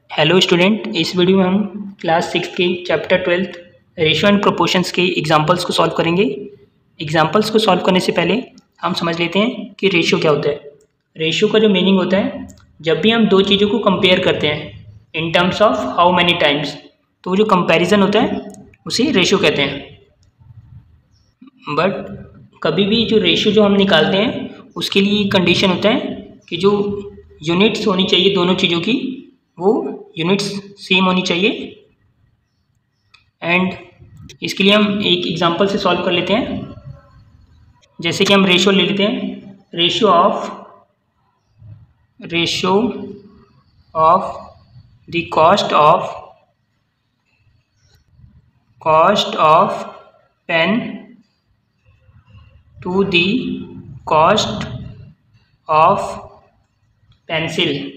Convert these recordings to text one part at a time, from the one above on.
Hello student, इस video में हम क्लास 6 के चैप्टर 12 रेशियो एंड प्रोपोर्शंस के एग्जांपल्स को सॉल्व करेंगे। एग्जांपल्स को सॉल्व करने से पहले हम समझ लेते हैं कि रेशियो क्या होता है। रेशियो का जो मीनिंग होता है, जब भी हम दो चीज़ों को कंपेयर करते हैं in terms of how many times, तो वो जो कंपैरिजन होता है उसे रेशियो कहते हैं। बट कभी भी जो रेशियो जो हम निकालते हैं उसके लिए कंडीशन होता है कि जो यूनिट्स होनी चाहिए दोनों चीज़ों की, वो यूनिट्स सेम होनी चाहिए। एंड इसके लिए हम एक एग्जांपल से सॉल्व कर लेते हैं। जैसे कि हम रेशियो ले लेते हैं, ratio of the cost of pen to the cost of pencil.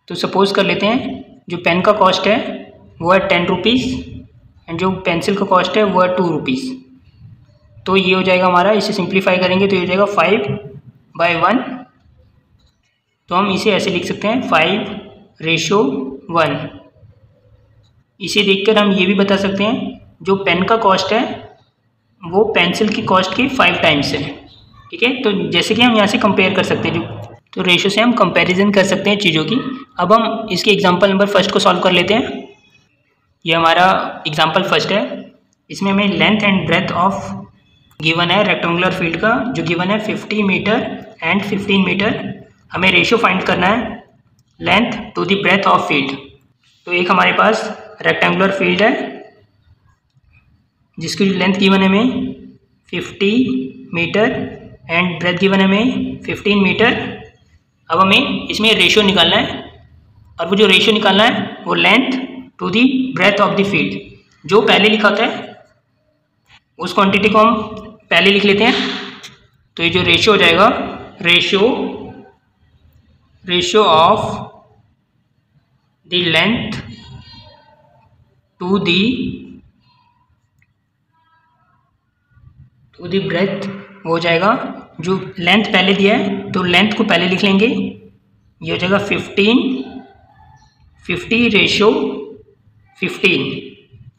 तो सपोज कर लेते हैं जो पेन का कॉस्ट है वो है 10 रुपीज़ एंड जो पेंसिल का कॉस्ट है वो है 2 रुपीज़। तो ये हो जाएगा हमारा, इसे सिंप्लीफाई करेंगे तो ये हो जाएगा 5/1। तो हम इसे ऐसे लिख सकते हैं 5:1। इसे देखकर हम ये भी बता सकते हैं जो पेन का कॉस्ट है वो पेंसिल की कॉस्ट के 5 टाइम्स है। ठीक है, तो जैसे कि हम यहाँ से कंपेयर कर सकते हैं, तो रेशियो से हम कंपैरिजन कर सकते हैं चीज़ों की। अब हम इसके एग्जांपल नंबर फर्स्ट को सॉल्व कर लेते हैं। ये हमारा एग्जांपल फर्स्ट है। इसमें हमें length and breadth of given है रेक्टेंगुलर फील्ड का, जो गिवन है 50 मीटर एंड 15 मीटर। हमें रेशियो फाइंड करना है length to the breadth of field. तो एक हमारे पास रेक्टेंगुलर फील्ड है जिसकी लेंथ गिवन है हमें 50 मीटर एंड ब्रेथ गिवन है हमें 15 मीटर। अब हमें इसमें रेशियो निकालना है, और वो जो रेशियो निकालना है वो length to the breadth of the field जो पहले लिखा होता है उस क्वांटिटी को हम पहले लिख लेते हैं। तो ये जो रेशियो हो जाएगा, ratio of the length to the breadth हो जाएगा। जो लेंथ पहले दिया है तो लेंथ को पहले लिख लेंगे, ये हो जाएगा 50:15।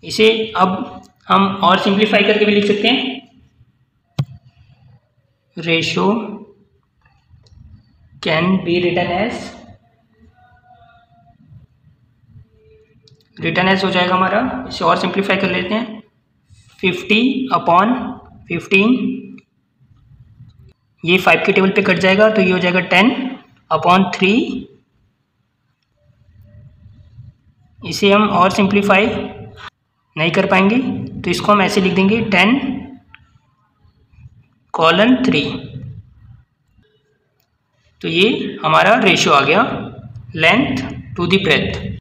इसे अब हम और सिंप्लीफाई करके भी लिख सकते हैं। Ratio can be written as हो जाएगा हमारा। इसे और सिंप्लीफाई कर लेते हैं, 50/15। ये 5 के टेबल पे कट जाएगा तो ये हो जाएगा 10/3। इसे हम और सिंप्लीफाई नहीं कर पाएंगे तो इसको हम ऐसे लिख देंगे 10:3। तो ये हमारा रेशियो आ गया लेंथ टू द ब्रेथ।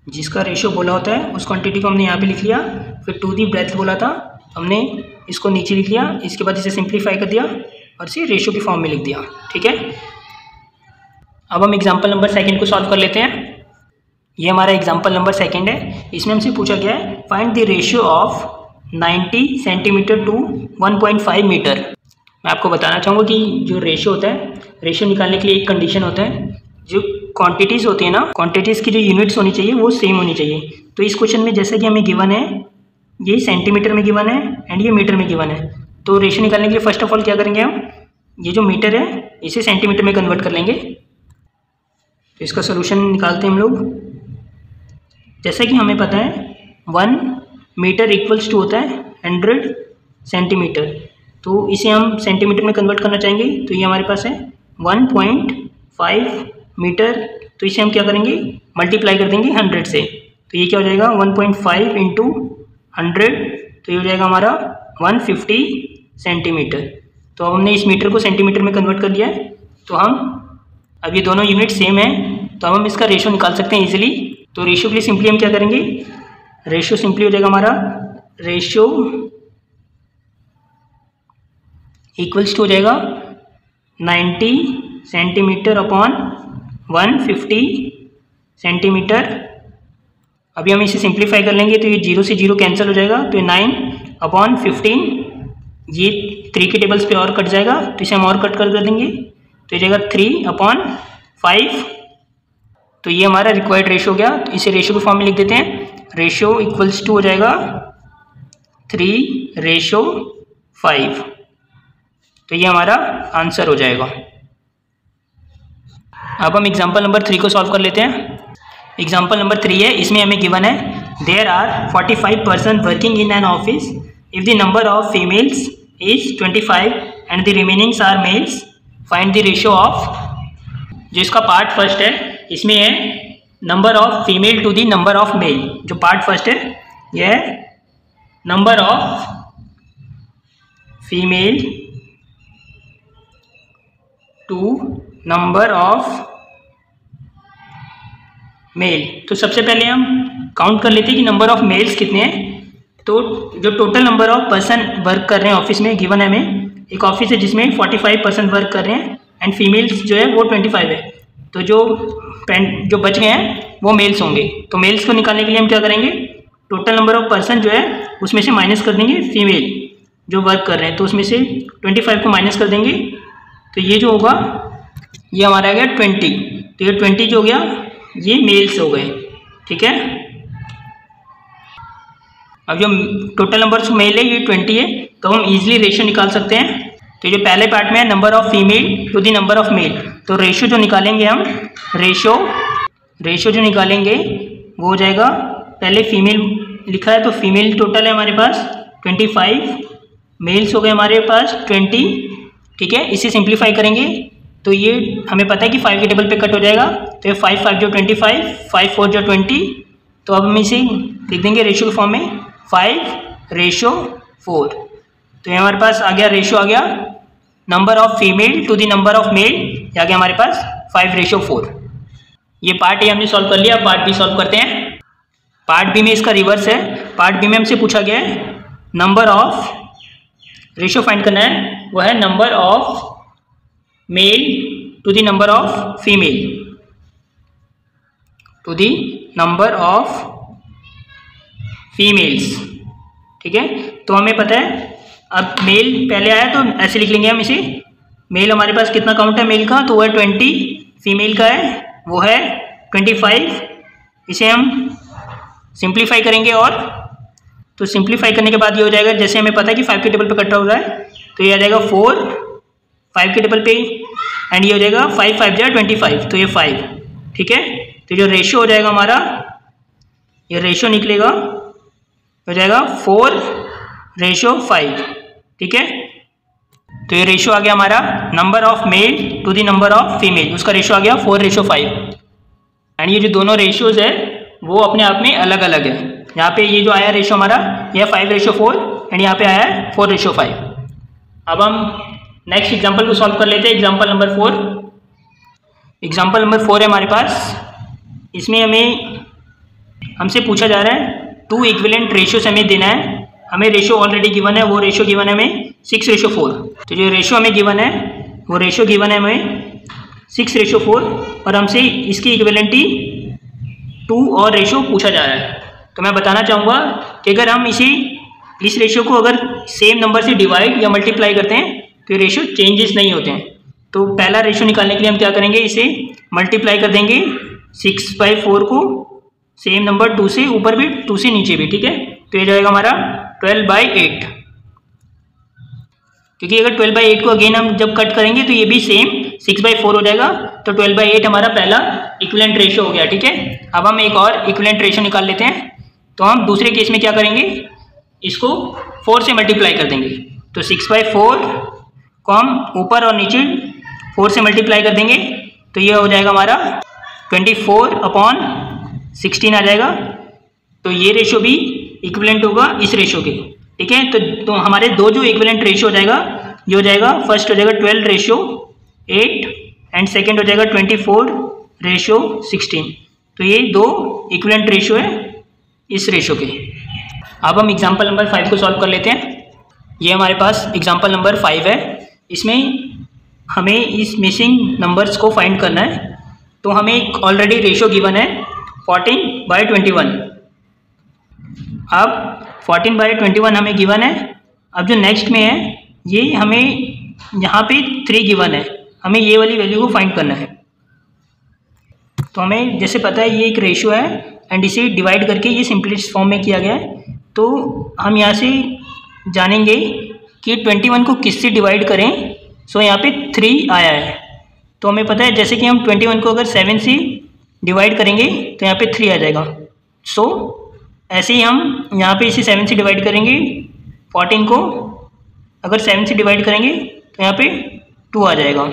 जिसका रेशियो बोला होता है उस क्वांटिटी को हमने यहाँ पे लिख लिया, फिर टू दी ब्रेथ बोला था हमने इसको नीचे लिख लिया, इसके बाद इसे सिंप्लीफाई कर दिया और इसे रेशियो की फॉर्म में लिख दिया। ठीक है, अब हम एग्जांपल नंबर सेकंड को सॉल्व कर लेते हैं। ये हमारा एग्जांपल नंबर सेकंड है। इसमें हमसे पूछा गया है find the ratio of 90 centimetre to 1.5 metre. मैं आपको बताना चाहूँगा कि जो रेशियो होता है, रेशियो निकालने के लिए एक कंडीशन होता है, जो क्वांटिटीज़ होती है ना, क्वांटिटीज़ की जो यूनिट्स होनी चाहिए वो सेम होनी चाहिए। तो इस क्वेश्चन में जैसे कि हमें गिवन है ये सेंटीमीटर में गिवन है एंड ये मीटर में गिवन है, तो रेशियो निकालने के लिए फर्स्ट ऑफ ऑल क्या करेंगे, हम ये जो मीटर है इसे सेंटीमीटर में कन्वर्ट कर लेंगे। तो इसका सोल्यूशन निकालते हैं हम लोग। जैसा कि हमें पता है 1 मीटर इक्वल्स टू होता है 100 सेंटीमीटर, तो इसे हम सेंटीमीटर में कन्वर्ट करना चाहेंगे। तो ये हमारे पास है 1.5 मीटर, तो इसे हम क्या करेंगे, मल्टीप्लाई कर देंगे 100 से। तो ये क्या हो जाएगा 1.5 × 100, तो ये हो जाएगा हमारा 150 सेंटीमीटर। तो अब हमने इस मीटर को सेंटीमीटर में कन्वर्ट कर लिया है। तो हम अब ये दोनों यूनिट सेम है तो हम इसका रेशियो निकाल सकते हैं इजीली। तो रेशियो के लिए सिंपली हम क्या करेंगे, रेशियो सिंपली हो जाएगा हमारा, रेशियो इक्वल्स टू हो जाएगा 90 सेंटीमीटर अपॉन 150 सेंटीमीटर। अभी हम इसे सिंप्लीफाई कर लेंगे तो ये 0 से 0 कैंसिल हो जाएगा, तो ये 9/15, ये 3 के टेबल्स पे और कट जाएगा तो इसे हम और कट कर देंगे। तो ये जाएगा 3/5। तो ये हमारा रिक्वायर्ड रेशो हो गया। तो इसे रेशो के फॉर्म में लिख देते हैं। रेशो इक्वल्स टू हो जाएगा 3:5। तो ये हमारा आंसर हो जाएगा। अब हम एग्जाम्पल नंबर 3 को सॉल्व कर लेते हैं। एग्जाम्पल नंबर 3 है, इसमें हमें गिवन है there are 45 person working in an office if the number of females is 25 and the remainings are males, find the ratio of. जो इसका पार्ट फर्स्ट है इसमें है number of female to the number of male. जो part first है यह है number of female to number of male. तो सबसे पहले हम काउंट कर लेते हैं कि नंबर ऑफ मेल्स कितने हैं। तो जो total number of person work कर रहे हैं ऑफिस में गिवन है हमें। एक ऑफिस है जिसमें 45 पर्सन वर्क कर रहे हैं एंड फीमेल्स जो है वो 25 है। तो जो बच गए हैं वो मेल्स होंगे। तो मेल्स को निकालने के लिए हम क्या करेंगे, टोटल नंबर ऑफ पर्सन जो है उसमें से माइनस कर देंगे फीमेल जो वर्क कर रहे हैं। तो उसमें से 25 को माइनस कर देंगे। तो ये जो होगा ये हमारा आ गया 20। तो ये 20 जो हो गया ये मेल्स हो गए। ठीक है, अब जो टोटल नंबर मेल है ये 20 है। तो हम इजीली रेशियो निकाल सकते हैं। तो जो पहले पार्ट में है number of female to the number of male, तो रेशियो जो निकालेंगे हम रेशियो जो निकालेंगे वो हो जाएगा, पहले फीमेल लिखा है तो फीमेल टोटल है हमारे पास 25, मेल्स हो गए हमारे पास 20। ठीक है, इसे सिंप्लीफाई करेंगे तो ये हमें पता है कि 5 के टेबल पे कट हो जाएगा। तो ये 5 5 जो 25, 5 4 जो 20। तो अब हम इसे लिख देंगे रेशियो के फॉर्म में 5:4। तो ये हमारे पास आ गया रेशियो आ गया number of female to the number of male, ये आ गया हमारे पास 5:4। ये पार्ट ए हमने सॉल्व कर लिया। पार्ट बी सॉल्व करते हैं। पार्ट बी में इसका रिवर्स है। पार्ट बी में हमसे पूछा गया है नंबर ऑफ, रेशियो फाइंड करना है, वो है number of male to the number of female to the number of females. ठीक है, तो हमें पता है अब मेल पहले आया तो ऐसे लिख लेंगे हम इसे। मेल हमारे पास कितना काउंट है मेल का, तो वो है 20। फीमेल का है वो है 25। इसे हम सिंप्लीफाई करेंगे और तो सिंप्लीफाई करने के बाद ये हो जाएगा, जैसे हमें पता है कि 5 के टेबल पे कट हो रहा है तो ये आ जाएगा 4 5 के टेबल पे एंड ये हो जाएगा 5 5 जा 25। तो ये 5। ठीक है, तो जो रेशियो हो जाएगा हमारा, ये रेशियो निकलेगा हो जाएगा 4:5। ठीक है, तो ये रेशियो आ गया हमारा number of male to the number of female, उसका रेशियो आ गया 4:5। एंड ये जो दोनों रेशियोज है वो अपने आप में अलग अलग है। यहाँ पे ये जो आया रेशियो हमारा ये 5:4 एंड यहाँ पे आया है 4:5। अब हम नेक्स्ट एग्जाम्पल को सॉल्व कर लेते हैं। Example number 4। एग्जाम्पल नंबर 4 है हमारे पास। इसमें हमसे पूछा जा रहा है 2 इक्विवेलेंट रेशियोज हमें देना है। हमें रेशियो ऑलरेडी गिवन है, वो रेशियो गिवन है हमें 6:4। तो जो रेशियो हमें गिवन है वो रेशियो गिवन है हमें 6:4 और हमसे इसकी इक्विवेलेंटी 2 और रेशियो पूछा जा रहा है। तो मैं बताना चाहूँगा कि अगर हम इस रेशियो को अगर सेम नंबर से डिवाइड या मल्टीप्लाई करते हैं तो ये रेशियो चेंजेस नहीं होते हैं। तो पहला रेशियो निकालने के लिए हम क्या करेंगे, इसे मल्टीप्लाई कर देंगे 6/4 को सेम नंबर 2 से ऊपर भी 2 से नीचे भी। ठीक है, तो ये जाएगा हमारा 12/8। क्योंकि अगर 12/8 को अगेन हम जब कट करेंगे तो ये भी सेम 6/4 हो जाएगा। तो 12/8 हमारा पहला इक्विवेलेंट रेशियो हो गया। ठीक है, अब हम एक और इक्विवेलेंट रेशियो निकाल लेते हैं। तो हम दूसरे केस में क्या करेंगे, इसको 4 से मल्टीप्लाई कर देंगे। तो 6/4 को हम ऊपर और नीचे 4 से मल्टीप्लाई कर देंगे तो ये हो जाएगा हमारा 24/16 आ जाएगा। तो ये रेशियो भी इक्विवेलेंट होगा इस रेशियो के। ठीक है, तो हमारे दो जो इक्विवेलेंट रेशियो हो जाएगा, ये हो जाएगा फर्स्ट हो जाएगा 12:8 एंड सेकेंड हो जाएगा 24:16। तो ये दो इक्विवेलेंट रेशियो है इस रेशियो के। अब हम एग्जाम्पल नंबर 5 को सॉल्व कर लेते हैं। ये हमारे पास एग्जाम्पल नंबर 5 है। इसमें हमें इस मिसिंग नंबर्स को फाइंड करना है। तो हमें एक ऑलरेडी रेशियो गिवन है 14/21। अब 14/21 हमें गिवन है। अब जो नेक्स्ट में है ये हमें यहाँ पे 3 गिवन है, हमें ये वाली वैल्यू को फाइंड करना है। तो हमें जैसे पता है ये एक रेशियो है एंड इसे डिवाइड करके ये सिंपलेस्ट फॉर्म में किया गया है। तो हम यहाँ से जानेंगे कि 21 को किससे डिवाइड करें। सो यहाँ पे 3 आया है, तो हमें पता है जैसे कि हम 21 को अगर 7 से डिवाइड करेंगे तो यहाँ पे 3 आ जाएगा। सो ऐसे ही हम यहाँ पे इसे 7 से डिवाइड करेंगे, 14 को अगर 7 से डिवाइड करेंगे तो यहाँ पे 2 आ जाएगा।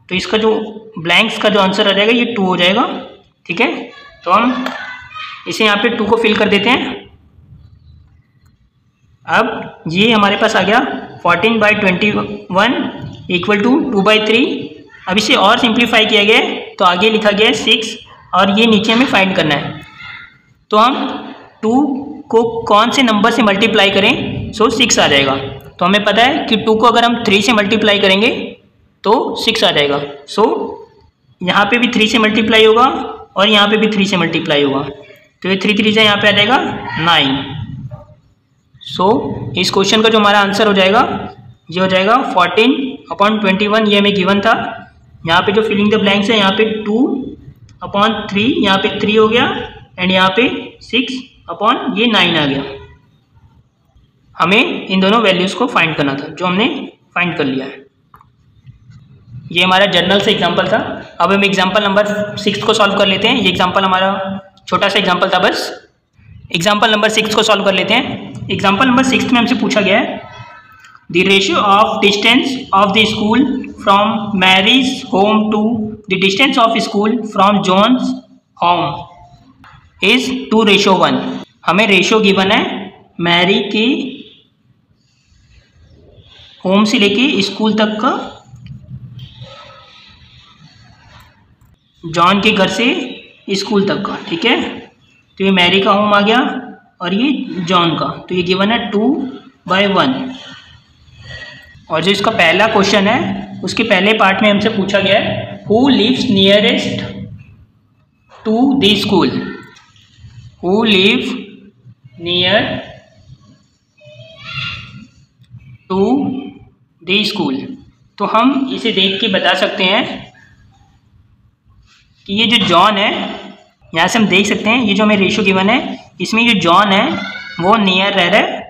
तो इसका जो ब्लैंक्स का जो आंसर आ जाएगा ये 2 हो जाएगा। ठीक है, तो हम इसे यहाँ पे 2 को फिल कर देते हैं। अब ये हमारे पास आ गया 14/21 इक्वल टू 2/3। अब इसे और सिंप्लीफाई किया गया है तो आगे लिखा गया है 6 और ये नीचे हमें फाइंड करना है। तो हम 2 को कौन से नंबर से मल्टीप्लाई करें, सो 6 आ जाएगा। तो हमें पता है कि 2 को अगर हम 3 से मल्टीप्लाई करेंगे तो 6 आ जाएगा। सो यहाँ पे भी 3 से मल्टीप्लाई होगा और यहाँ पे भी 3 से मल्टीप्लाई होगा, तो ये 3 3 से यहाँ पे आ जाएगा 9। सो इस क्वेश्चन का जो हमारा आंसर हो जाएगा ये हो जाएगा 14/21। ये हमें गिवन था। यहाँ पे जो फिलिंग द ब्लैंक्स है यहाँ पे 2/3, यहाँ पे 3 हो गया एंड यहाँ पे 6 ये 9 आ गया। हमें इन दोनों वैल्यूज़ को फाइंड करना था जो हमने फाइंड कर लिया है। ये हमारा जर्नल से एग्जांपल था। अब हम एग्जांपल नंबर 6 को सॉल्व कर लेते हैं। ये एग्जांपल हमारा छोटा सा एग्जांपल था बस। एग्जांपल नंबर 6 को सॉल्व कर लेते हैं। एग्जांपल नंबर 6 में हमसे पूछा गया है the ratio of distance of the school from Mary's home to the distance of school from John's home is 2:1। हमें रेशियो गिवन है मैरी के होम से लेके स्कूल तक का, जॉन के घर से स्कूल तक का। ठीक है, तो ये मैरी का होम आ गया और ये जॉन का, तो ये गिवन है 2/1। और जो इसका पहला क्वेश्चन है उसके पहले पार्ट में हमसे पूछा गया है who lives nearest to the school, who live near to the school. तो हम इसे देख के बता सकते हैं कि ये जो जॉन है, यहाँ से हम देख सकते हैं ये जो हमें रेशियो गिवन है इसमें जो जॉन है वो नियर रह रहा है।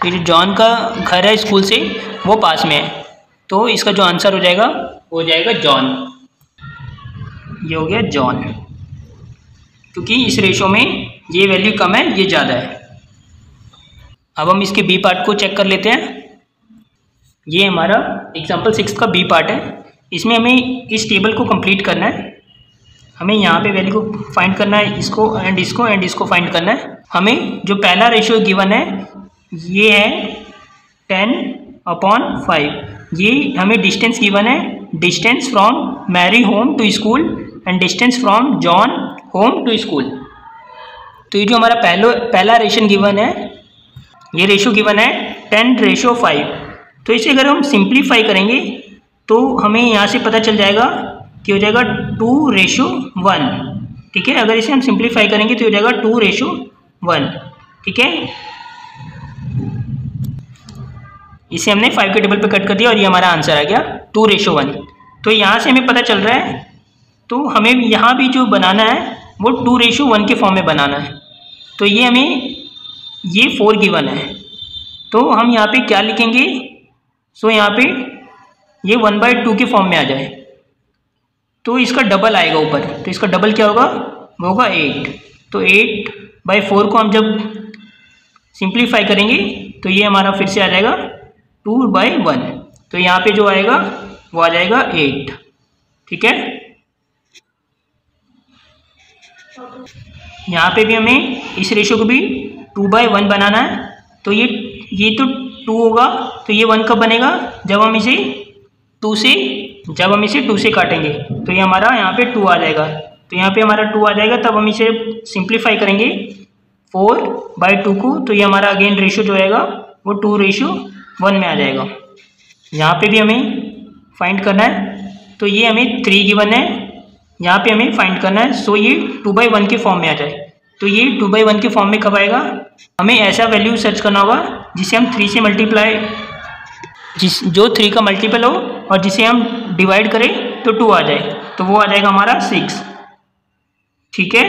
ये जो जॉन का घर है स्कूल से वो पास में है, तो इसका जो आंसर हो जाएगा वो हो जाएगा जॉन। ये हो गया जॉन, क्योंकि इस रेशियो में ये वैल्यू कम है ये ज़्यादा है। अब हम इसके बी पार्ट को चेक कर लेते हैं। ये हमारा एग्जाम्पल 6 का बी पार्ट है। इसमें हमें इस टेबल को कंप्लीट करना है। हमें यहाँ पे वैल्यू को फाइंड करना है, इसको एंड इसको एंड इसको फाइंड करना है। हमें जो पहला रेशियो गिवन है ये है 10/5। ये हमें डिस्टेंस गिवन है, distance from Mary home to school and distance from John home to school. तो ये जो हमारा पहला रेशियो गिवन है ये रेशियो गिवन है 10:5। तो इसे अगर हम सिंप्लीफाई करेंगे तो हमें यहाँ से पता चल जाएगा कि हो जाएगा 2:1। ठीक है, अगर इसे हम सिंप्लीफाई करेंगे तो हो जाएगा 2:1। ठीक है, इसे हमने 5 के टेबल पे कट कर दिया और ये हमारा आंसर आ गया 2:1। तो यहाँ से हमें पता चल रहा है, तो हमें यहाँ भी जो बनाना है वो 2:1 के फॉर्म में बनाना है। तो ये हमें ये 4 गिवन है, तो हम यहाँ पे क्या लिखेंगे, सो यहाँ पे ये 1/2 के फॉर्म में आ जाए तो इसका डबल आएगा ऊपर। तो इसका डबल क्या होगा, वो होगा 8। तो 8/4 को हम जब सिंप्लीफाई करेंगे तो ये हमारा फिर से आ जाएगा 2/1। तो यहाँ पे जो आएगा वो आ जाएगा 8। ठीक है, यहाँ पे भी हमें इस रेशियो को भी 2/1 बनाना है। तो ये तो 2 होगा, तो ये 1 कब बनेगा, जब हम इसे 2 से काटेंगे तो ये हमारा यहाँ पे 2 आ जाएगा। तो यहाँ पे हमारा 2 आ जाएगा, तब हम इसे सिंप्लीफाई करेंगे 4/2 को, तो ये हमारा अगेन रेशियो जो आएगा वो 2:1 में आ जाएगा। यहाँ पे भी हमें फाइंड करना है, तो ये हमें 3 गिवन है, यहाँ पे हमें फाइंड करना है। सो ये 2/1 के फॉर्म में आ जाए। तो ये 2/1 के फॉर्म में कब आएगा, हमें ऐसा वैल्यू सर्च करना होगा जिसे हम 3 से मल्टीप्लाई जो 3 का मल्टीपल हो और जिसे हम डिवाइड करें तो 2 आ जाए, तो वो आ जाएगा हमारा 6। ठीक है,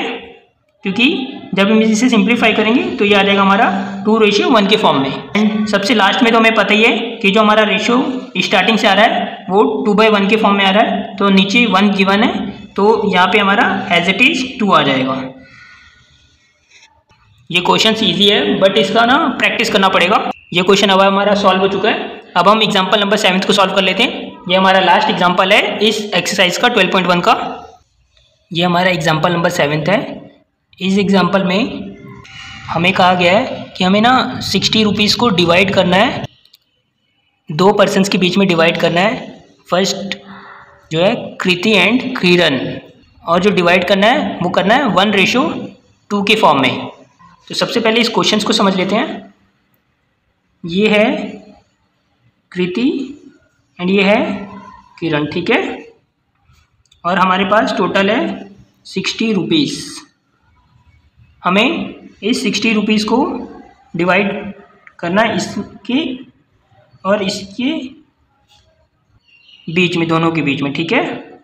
क्योंकि जब हम इसे सिंप्लीफाई करेंगे तो ये आ जाएगा हमारा 2:1 के फॉर्म में। एंड सबसे लास्ट में तो हमें पता ही है कि जो हमारा रेशियो स्टार्टिंग से आ रहा है वो 2/1 के फॉर्म में आ रहा है, तो नीचे 1 गिवन है, तो यहाँ पे हमारा एज इट इज 2 आ जाएगा। ये क्वेश्चन ईजी है बट इसका ना प्रैक्टिस करना पड़ेगा। ये क्वेश्चन अब हमारा सॉल्व हो चुका है। अब हम एग्जाम्पल नंबर 7 को सॉल्व कर लेते हैं। ये हमारा लास्ट एग्जाम्पल है इस एक्सरसाइज का 12.1 का। ये हमारा एग्जाम्पल नंबर 7 है। इस एग्जाम्पल में हमें कहा गया है कि हमें ना 60 रुपीज़ को डिवाइड करना है, 2 पर्सन्स के बीच में डिवाइड करना है। फर्स्ट जो है कृति एंड किरण, और जो डिवाइड करना है वो करना है 1:2 के फॉर्म में। तो सबसे पहले इस क्वेश्चन को समझ लेते हैं। ये है कृति एंड ये है किरण, ठीक है, और हमारे पास टोटल है 60 रुपीज़। हमें इस 60 रुपीज़ को डिवाइड करना है इसके और इसके बीच में, दोनों के बीच में, ठीक है।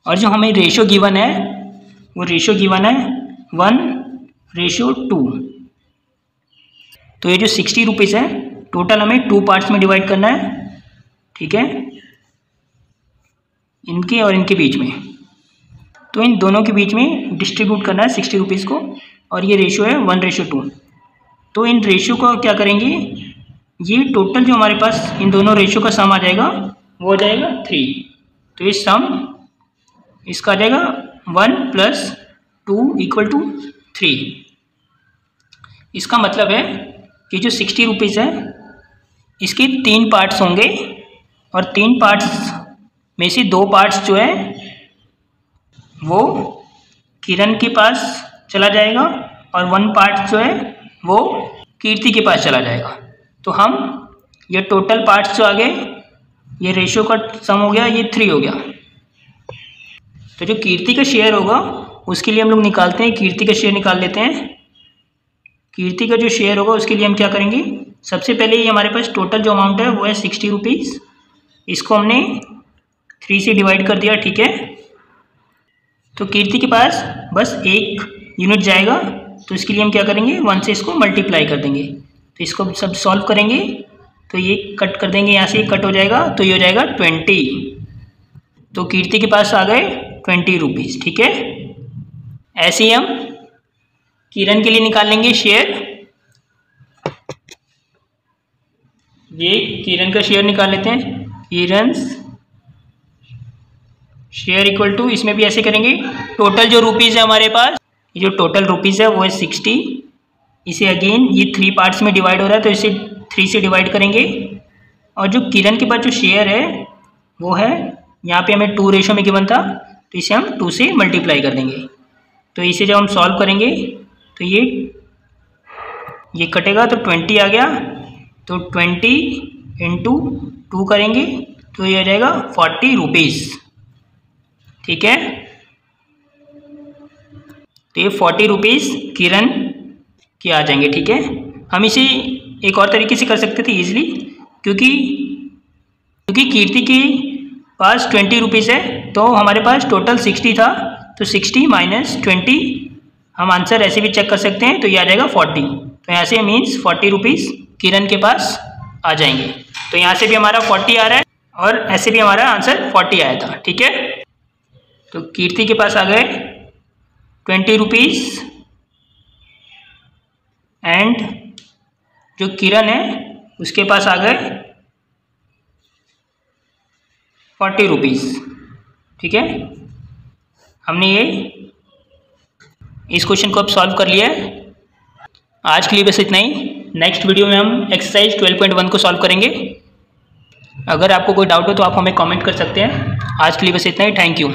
और जो हमें रेशो गिवन है वो रेशो गिवन है 1:2। तो ये जो 60 रुपीज़ है टोटल हमें 2 पार्ट्स में डिवाइड करना है, ठीक है, इनके और इनके बीच में। तो इन दोनों के बीच में डिस्ट्रीब्यूट करना है 60 रुपीज़ को, और ये रेशियो है 1:2। तो इन रेशियो को क्या करेंगे, ये टोटल जो हमारे पास इन दोनों रेशियो का सम आ जाएगा वो हो जाएगा 3। तो ये सम इसका आ जाएगा 1 + 2 = 3। इसका मतलब है कि जो 60 रुपीज़ है इसके 3 पार्ट्स होंगे, और 3 पार्ट्स में से 2 पार्ट्स जो है वो किरण के पास चला जाएगा और 1 पार्ट जो है वो कीर्ति के पास चला जाएगा। तो हम ये टोटल पार्ट्स जो आ गए, ये रेशियो का सम हो गया, ये 3 हो गया। तो जो कीर्ति का शेयर होगा उसके लिए हम लोग निकालते हैं, कीर्ति का शेयर निकाल लेते हैं। कीर्ति का जो शेयर होगा उसके लिए हम क्या करेंगे, सबसे पहले ये हमारे पास टोटल जो अमाउंट है वो है 60 रुपीज़। इसको हमने 3 से डिवाइड कर दिया, ठीक है। तो कीर्ति के पास बस 1 यूनिट जाएगा, तो इसके लिए हम क्या करेंगे, 1 से इसको मल्टीप्लाई कर देंगे। तो इसको सब सॉल्व करेंगे तो ये कट कर देंगे, यहाँ से कट हो जाएगा, तो ये हो जाएगा 20। तो कीर्ति के पास आ गए 20 रुपीज़, ठीक है। ऐसे ही हम किरण के लिए निकाल लेंगे शेयर। ये किरण का शेयर निकाल लेते हैं, किरण शेयर इक्वल टू, इसमें भी ऐसे करेंगे, टोटल जो रुपीज़ है हमारे पास, ये जो टोटल रुपीज़ है वो है 60। इसे अगेन ये 3 पार्ट्स में डिवाइड हो रहा है, तो इसे 3 से डिवाइड करेंगे। और जो किरण के पास जो शेयर है वो है, यहाँ पे हमें 2 रेशो में गिवन था, तो इसे हम 2 से मल्टीप्लाई कर देंगे। तो इसे जब हम सॉल्व करेंगे तो ये कटेगा, तो 20 आ गया। तो 20 × 2 करेंगे तो ये आ जाएगा 40 रुपीज़, ठीक है। तो ये 40 रुपीज़ किरण के आ जाएंगे, ठीक है। हम इसे एक और तरीके से कर सकते थे ईजिली, क्योंकि कीर्ति के पास 20 रुपीज़ है, तो हमारे पास टोटल 60 था, तो 60 - 20 हम आंसर ऐसे भी चेक कर सकते हैं, तो ये आ जाएगा 40। तो यहाँ से मीन्स 40 रुपीज़ किरण के पास आ जाएंगे। तो यहाँ से भी हमारा 40 आ रहा है और ऐसे भी हमारा आंसर 40 आया था, ठीक है। तो कीर्ति के पास आ गए 20 रुपीज़, एंड जो किरण है उसके पास आ गए 40 रुपीज़, ठीक है। हमने ये इस क्वेश्चन को अब सॉल्व कर लिया है। आज के लिए बस इतना ही। नेक्स्ट वीडियो में हम एक्सरसाइज 12.1 को सॉल्व करेंगे। अगर आपको कोई डाउट हो तो आप हमें कमेंट कर सकते हैं। आज के लिए बस इतना ही। Thank you.